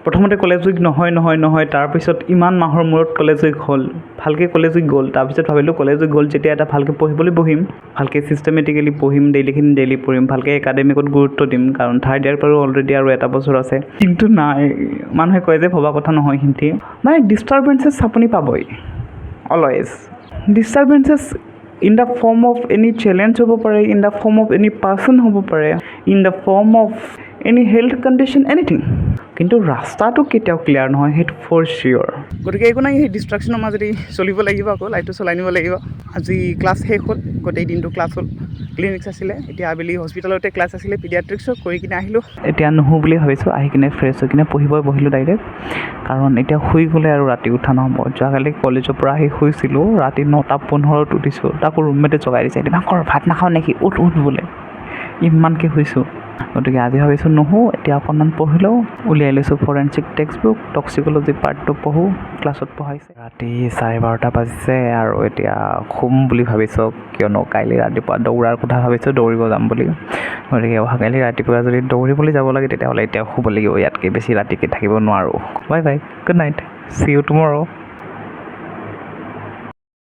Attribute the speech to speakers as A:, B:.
A: প্ৰথমতে college week নহয় তাৰপিছত ইমান মাহৰ মূৰত কলেজ উইক হ'ল, ভালকৈ কলেজ উইক গ'ল। তাৰপিছত ভাবিলোঁ কলেজ উইক গ'ল যেতিয়া এটা ভালকৈ পঢ়িবলৈ বহিম, ভালকৈ ছিষ্টেমেটিকেলি পঢ়িম, ডেইলিখিনি ডেইলি পঢ়িম, ভালকৈ একাডেমিকত গুৰুত্ব দিম, কাৰণ থাৰ্ড ইয়াৰ পৰাও অলৰেডি আৰু এটা বছৰ আছে। কিন্তু নাই, মানুহে কয় যে ভবা কথা নহয় সিহঁতি, মানে ডিষ্টাৰ্বেঞ্চেছ আপুনি পাবই always. Disturbances in the form of any challenge হ'ব পাৰে, in the form of any person হ'ব পাৰে, in the form of any health condition, anything. কিন্তু ৰাস্তাটো কেতিয়াও ক্লিয়াৰ নহয়, সেইটো ফৰ চিয়'ৰ। গতিকে একো নাই, সেই ডিষ্ট্ৰেকশ্যনৰ মাজেদি চলিব লাগিব, আকৌ লাইফটো চলাই নিব লাগিব। আজি ক্লাছ শেষ হ'ল, গোটেই দিনটো ক্লাছ হ'ল, ক্লিনিক্স আছিলে, এতিয়া আবেলি হস্পিটেলতে ক্লাছ আছিলে পিডিয়াট্ৰিক্সৰ, কৰি কিনে আহিলোঁ। এতিয়া নুশু বুলি ভাবিছোঁ, আহি কিনে ফ্ৰেছ হৈ কিনে পঢ়িবই বহিলোঁ ডাইৰেক্ট, কাৰণ এতিয়া শুই গ'লে আৰু ৰাতি উঠা নহ'ব। যোৱাকালি কলেজৰ পৰা আহি শুইছিলোঁ, ৰাতি 9:15 উঠিছোঁ, তাকো ৰুমমেটে জগাই দিছে, দিমাকৰ ভাত নাখাওঁ নেকি, উঠ বোলে, ইমানকৈ শুইছোঁ। গতিকে আজি ভাবিছোঁ নুশু, এতিয়া অকণমান পঢ়িলেও উলিয়াই লৈছোঁ ফৰেনচিক টেক্সট বুক, টক্সিক'লজি পাৰ্টটো পঢ়োঁ, ক্লাছত পঢ়াইছে। ৰাতি 12:30 বাজিছে আৰু এতিয়া শুম বুলি ভাবিছোঁ, কিয়নো কাইলৈ ৰাতিপুৱা দৌৰাৰ কথা ভাবিছোঁ, দৌৰিব যাম বুলি। গতিকে অহাকালি ৰাতিপুৱা যদি দৌৰিবলৈ যাব লাগে তেতিয়াহ'লে এতিয়া শুব লাগিব, ইয়াতকৈ বেছি ৰাতিকৈ থাকিব নোৱাৰোঁ। Bye bye, good night, see you টুমৰো।